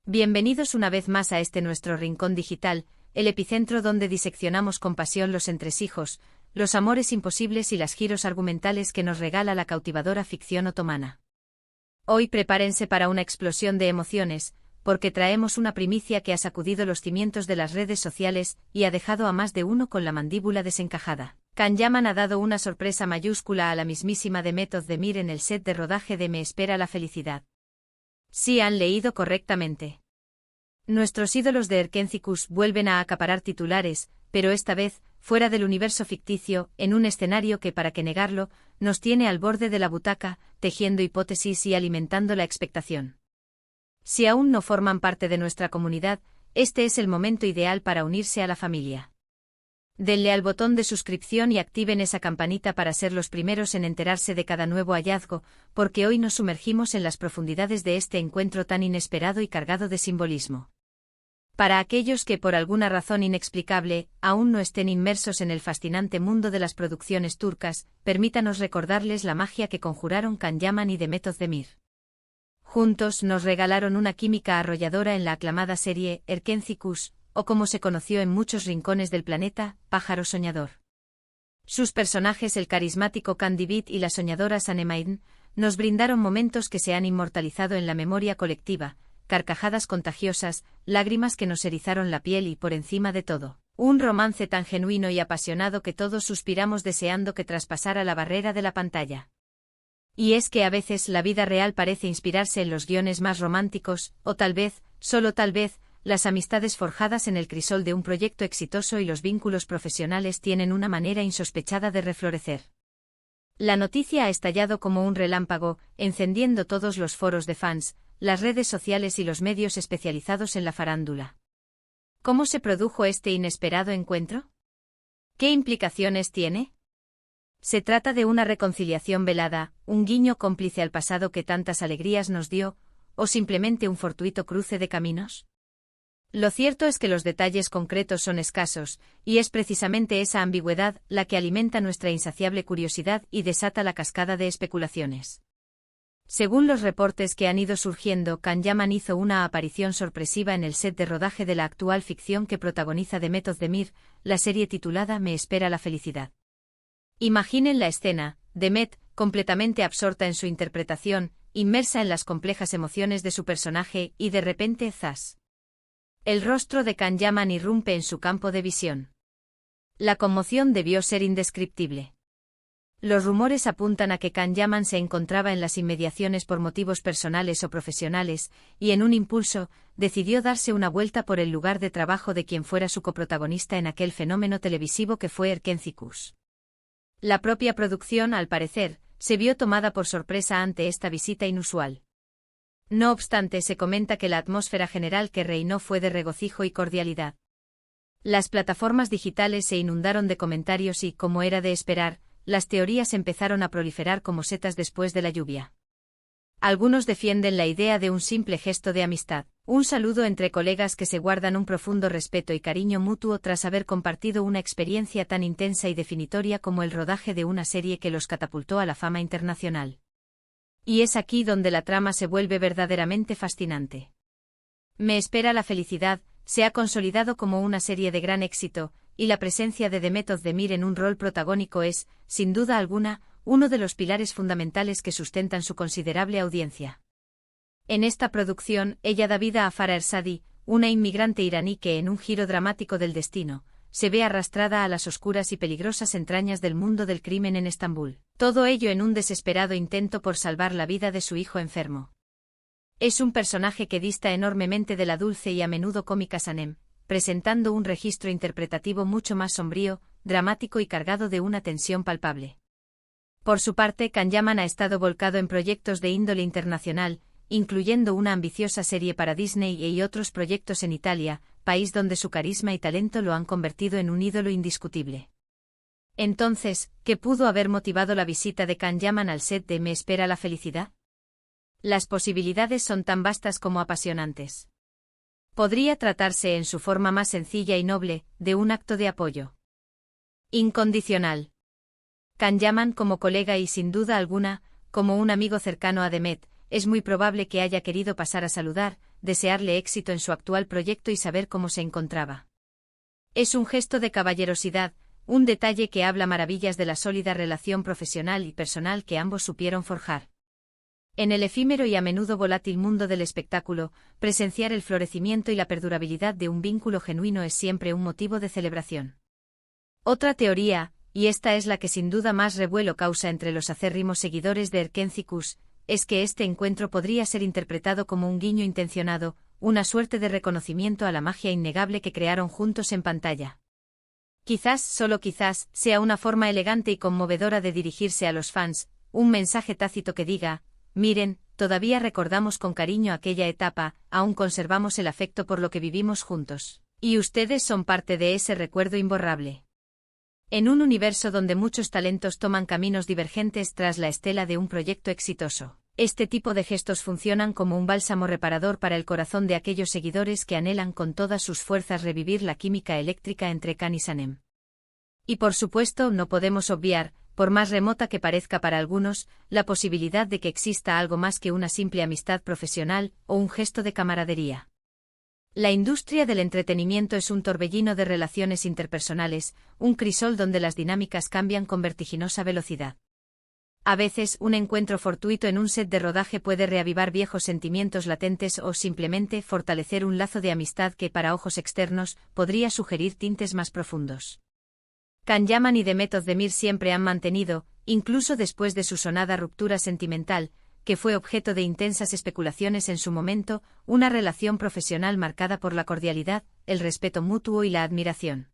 Bienvenidos una vez más a este nuestro rincón digital, el epicentro donde diseccionamos con pasión los entresijos, los amores imposibles y los giros argumentales que nos regala la cautivadora ficción otomana. Hoy prepárense para una explosión de emociones, porque traemos una primicia que ha sacudido los cimientos de las redes sociales y ha dejado a más de uno con la mandíbula desencajada. Can Yaman ha dado una sorpresa mayúscula a la mismísima Demet Özdemir en el set de rodaje de Me espera la felicidad. Sí han leído correctamente. Nuestros ídolos de Erkencikus vuelven a acaparar titulares, pero esta vez, fuera del universo ficticio, en un escenario que, para qué negarlo, nos tiene al borde de la butaca, tejiendo hipótesis y alimentando la expectación. Si aún no forman parte de nuestra comunidad, este es el momento ideal para unirse a la familia. Denle al botón de suscripción y activen esa campanita para ser los primeros en enterarse de cada nuevo hallazgo, porque hoy nos sumergimos en las profundidades de este encuentro tan inesperado y cargado de simbolismo. Para aquellos que por alguna razón inexplicable aún no estén inmersos en el fascinante mundo de las producciones turcas, permítanos recordarles la magia que conjuraron Can Yaman y Demet Özdemir. Juntos nos regalaron una química arrolladora en la aclamada serie Erkencikus, o como se conoció en muchos rincones del planeta, Pájaro Soñador. Sus personajes, el carismático Can Divit y la soñadora Sanem, nos brindaron momentos que se han inmortalizado en la memoria colectiva, carcajadas contagiosas, lágrimas que nos erizaron la piel y, por encima de todo, un romance tan genuino y apasionado que todos suspiramos deseando que traspasara la barrera de la pantalla. Y es que a veces la vida real parece inspirarse en los guiones más románticos, o tal vez, solo tal vez, las amistades forjadas en el crisol de un proyecto exitoso y los vínculos profesionales tienen una manera insospechada de reflorecer. La noticia ha estallado como un relámpago, encendiendo todos los foros de fans, las redes sociales y los medios especializados en la farándula. ¿Cómo se produjo este inesperado encuentro? ¿Qué implicaciones tiene? ¿Se trata de una reconciliación velada, un guiño cómplice al pasado que tantas alegrías nos dio, o simplemente un fortuito cruce de caminos? Lo cierto es que los detalles concretos son escasos, y es precisamente esa ambigüedad la que alimenta nuestra insaciable curiosidad y desata la cascada de especulaciones. Según los reportes que han ido surgiendo, Can Yaman hizo una aparición sorpresiva en el set de rodaje de la actual ficción que protagoniza Demet Özdemir, la serie titulada Me espera la felicidad. Imaginen la escena: Demet, completamente absorta en su interpretación, inmersa en las complejas emociones de su personaje, y de repente, ¡zas!, el rostro de Can Yaman irrumpe en su campo de visión. La conmoción debió ser indescriptible. Los rumores apuntan a que Can Yaman se encontraba en las inmediaciones por motivos personales o profesionales, y en un impulso, decidió darse una vuelta por el lugar de trabajo de quien fuera su coprotagonista en aquel fenómeno televisivo que fue Erkencikus. La propia producción, al parecer, se vio tomada por sorpresa ante esta visita inusual. No obstante, se comenta que la atmósfera general que reinó fue de regocijo y cordialidad. Las plataformas digitales se inundaron de comentarios y, como era de esperar, las teorías empezaron a proliferar como setas después de la lluvia. Algunos defienden la idea de un simple gesto de amistad, un saludo entre colegas que se guardan un profundo respeto y cariño mutuo tras haber compartido una experiencia tan intensa y definitoria como el rodaje de una serie que los catapultó a la fama internacional. Y es aquí donde la trama se vuelve verdaderamente fascinante. Me espera la felicidad se ha consolidado como una serie de gran éxito, y la presencia de Demet Özdemir en un rol protagónico es, sin duda alguna, uno de los pilares fundamentales que sustentan su considerable audiencia. En esta producción, ella da vida a Farah Ersadi, una inmigrante iraní que, en un giro dramático del destino, se ve arrastrada a las oscuras y peligrosas entrañas del mundo del crimen en Estambul. Todo ello en un desesperado intento por salvar la vida de su hijo enfermo. Es un personaje que dista enormemente de la dulce y a menudo cómica Sanem, presentando un registro interpretativo mucho más sombrío, dramático y cargado de una tensión palpable. Por su parte, Can Yaman ha estado volcado en proyectos de índole internacional, incluyendo una ambiciosa serie para Disney y otros proyectos en Italia, país donde su carisma y talento lo han convertido en un ídolo indiscutible. Entonces, ¿qué pudo haber motivado la visita de Can Yaman al set de Me espera la felicidad? Las posibilidades son tan vastas como apasionantes. Podría tratarse, en su forma más sencilla y noble, de un acto de apoyo incondicional. Can Yaman, como colega y sin duda alguna, como un amigo cercano a Demet, es muy probable que haya querido pasar a saludar, desearle éxito en su actual proyecto y saber cómo se encontraba. Es un gesto de caballerosidad, un detalle que habla maravillas de la sólida relación profesional y personal que ambos supieron forjar. En el efímero y a menudo volátil mundo del espectáculo, presenciar el florecimiento y la perdurabilidad de un vínculo genuino es siempre un motivo de celebración. Otra teoría, y esta es la que sin duda más revuelo causa entre los acérrimos seguidores de Erkentzicus, es que este encuentro podría ser interpretado como un guiño intencionado, una suerte de reconocimiento a la magia innegable que crearon juntos en pantalla. Quizás, solo quizás, sea una forma elegante y conmovedora de dirigirse a los fans, un mensaje tácito que diga: miren, todavía recordamos con cariño aquella etapa, aún conservamos el afecto por lo que vivimos juntos. Y ustedes son parte de ese recuerdo imborrable. En un universo donde muchos talentos toman caminos divergentes tras la estela de un proyecto exitoso, este tipo de gestos funcionan como un bálsamo reparador para el corazón de aquellos seguidores que anhelan con todas sus fuerzas revivir la química eléctrica entre Can y Sanem. Y por supuesto no podemos obviar, por más remota que parezca para algunos, la posibilidad de que exista algo más que una simple amistad profesional o un gesto de camaradería. La industria del entretenimiento es un torbellino de relaciones interpersonales, un crisol donde las dinámicas cambian con vertiginosa velocidad. A veces, un encuentro fortuito en un set de rodaje puede reavivar viejos sentimientos latentes o simplemente fortalecer un lazo de amistad que, para ojos externos, podría sugerir tintes más profundos. Can Yaman y Demet Özdemir siempre han mantenido, incluso después de su sonada ruptura sentimental, que fue objeto de intensas especulaciones en su momento, una relación profesional marcada por la cordialidad, el respeto mutuo y la admiración.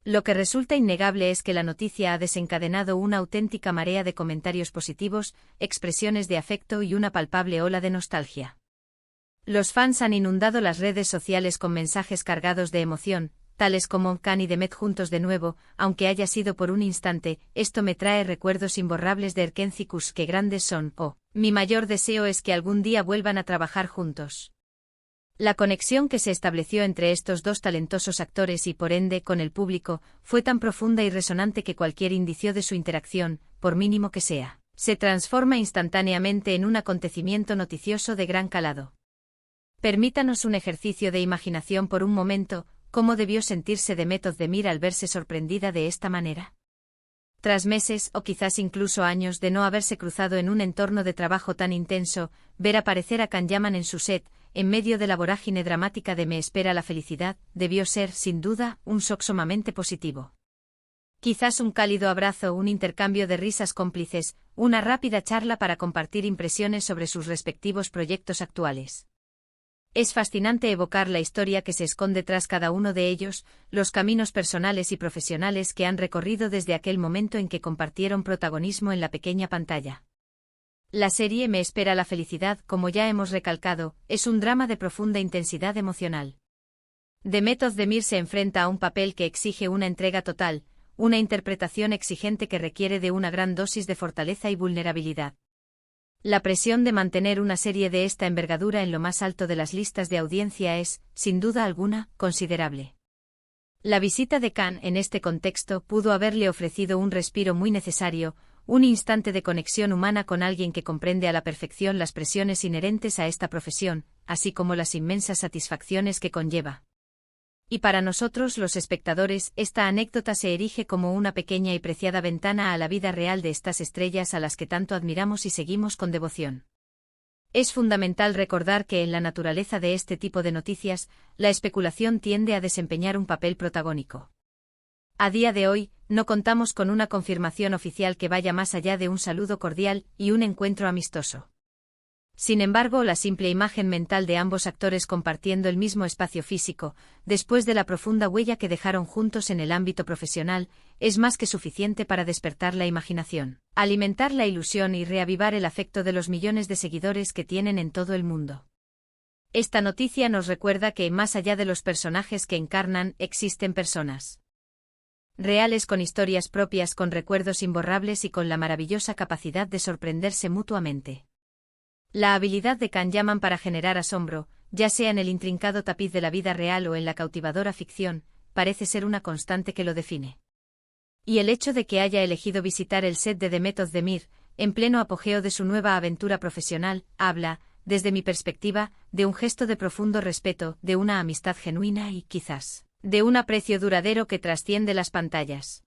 Lo que resulta innegable es que la noticia ha desencadenado una auténtica marea de comentarios positivos, expresiones de afecto y una palpable ola de nostalgia. Los fans han inundado las redes sociales con mensajes cargados de emoción, tales como: Can y Demet juntos de nuevo, aunque haya sido por un instante, esto me trae recuerdos imborrables de Erkentzicus, que grandes son, o mi mayor deseo es que algún día vuelvan a trabajar juntos. La conexión que se estableció entre estos dos talentosos actores y por ende con el público, fue tan profunda y resonante que cualquier indicio de su interacción, por mínimo que sea, se transforma instantáneamente en un acontecimiento noticioso de gran calado. Permítanos un ejercicio de imaginación por un momento. ¿Cómo debió sentirse Demet Özdemir al verse sorprendida de esta manera? Tras meses, o quizás incluso años, de no haberse cruzado en un entorno de trabajo tan intenso, ver aparecer a Can Yaman en su set, en medio de la vorágine dramática de Me espera la felicidad, debió ser, sin duda, un shock sumamente positivo. Quizás un cálido abrazo, un intercambio de risas cómplices, una rápida charla para compartir impresiones sobre sus respectivos proyectos actuales. Es fascinante evocar la historia que se esconde tras cada uno de ellos, los caminos personales y profesionales que han recorrido desde aquel momento en que compartieron protagonismo en la pequeña pantalla. La serie Me espera la felicidad, como ya hemos recalcado, es un drama de profunda intensidad emocional. Demet Özdemir se enfrenta a un papel que exige una entrega total, una interpretación exigente que requiere de una gran dosis de fortaleza y vulnerabilidad. La presión de mantener una serie de esta envergadura en lo más alto de las listas de audiencia es, sin duda alguna, considerable. La visita de Can en este contexto pudo haberle ofrecido un respiro muy necesario, un instante de conexión humana con alguien que comprende a la perfección las presiones inherentes a esta profesión, así como las inmensas satisfacciones que conlleva. Y para nosotros los espectadores, esta anécdota se erige como una pequeña y preciada ventana a la vida real de estas estrellas a las que tanto admiramos y seguimos con devoción. Es fundamental recordar que en la naturaleza de este tipo de noticias, la especulación tiende a desempeñar un papel protagónico. A día de hoy, no contamos con una confirmación oficial que vaya más allá de un saludo cordial y un encuentro amistoso. Sin embargo, la simple imagen mental de ambos actores compartiendo el mismo espacio físico, después de la profunda huella que dejaron juntos en el ámbito profesional, es más que suficiente para despertar la imaginación, alimentar la ilusión y reavivar el afecto de los millones de seguidores que tienen en todo el mundo. Esta noticia nos recuerda que, más allá de los personajes que encarnan, existen personas reales con historias propias, con recuerdos imborrables y con la maravillosa capacidad de sorprenderse mutuamente. La habilidad de Can Yaman para generar asombro, ya sea en el intrincado tapiz de la vida real o en la cautivadora ficción, parece ser una constante que lo define. Y el hecho de que haya elegido visitar el set de Demet Özdemir, en pleno apogeo de su nueva aventura profesional, habla, desde mi perspectiva, de un gesto de profundo respeto, de una amistad genuina y, quizás, de un aprecio duradero que trasciende las pantallas.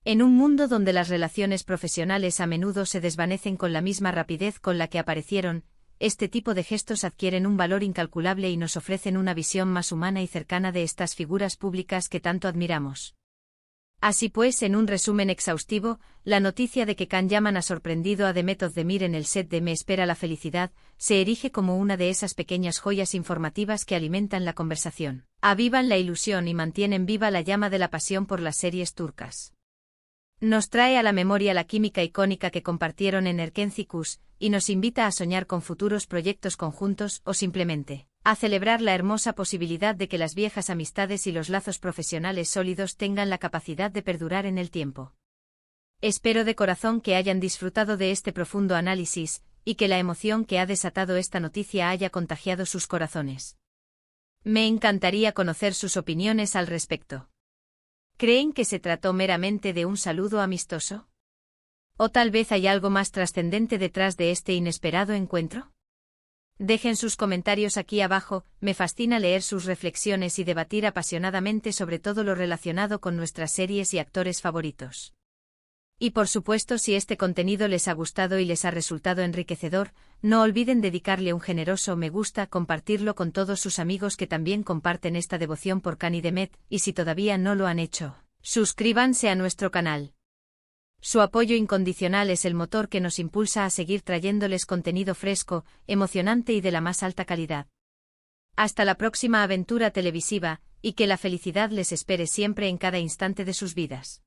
En un mundo donde las relaciones profesionales a menudo se desvanecen con la misma rapidez con la que aparecieron, este tipo de gestos adquieren un valor incalculable y nos ofrecen una visión más humana y cercana de estas figuras públicas que tanto admiramos. Así pues, en un resumen exhaustivo, la noticia de que Can Yaman ha sorprendido a The Method de Mir en el set de Me espera la felicidad, se erige como una de esas pequeñas joyas informativas que alimentan la conversación, avivan la ilusión y mantienen viva la llama de la pasión por las series turcas. Nos trae a la memoria la química icónica que compartieron en Erkencikus, y nos invita a soñar con futuros proyectos conjuntos o simplemente a celebrar la hermosa posibilidad de que las viejas amistades y los lazos profesionales sólidos tengan la capacidad de perdurar en el tiempo. Espero de corazón que hayan disfrutado de este profundo análisis, y que la emoción que ha desatado esta noticia haya contagiado sus corazones. Me encantaría conocer sus opiniones al respecto. ¿Creen que se trató meramente de un saludo amistoso? ¿O tal vez hay algo más trascendente detrás de este inesperado encuentro? Dejen sus comentarios aquí abajo, me fascina leer sus reflexiones y debatir apasionadamente sobre todo lo relacionado con nuestras series y actores favoritos. Y por supuesto, si este contenido les ha gustado y les ha resultado enriquecedor, no olviden dedicarle un generoso me gusta, compartirlo con todos sus amigos que también comparten esta devoción por Can y Demet, y si todavía no lo han hecho, suscríbanse a nuestro canal. Su apoyo incondicional es el motor que nos impulsa a seguir trayéndoles contenido fresco, emocionante y de la más alta calidad. Hasta la próxima aventura televisiva, y que la felicidad les espere siempre en cada instante de sus vidas.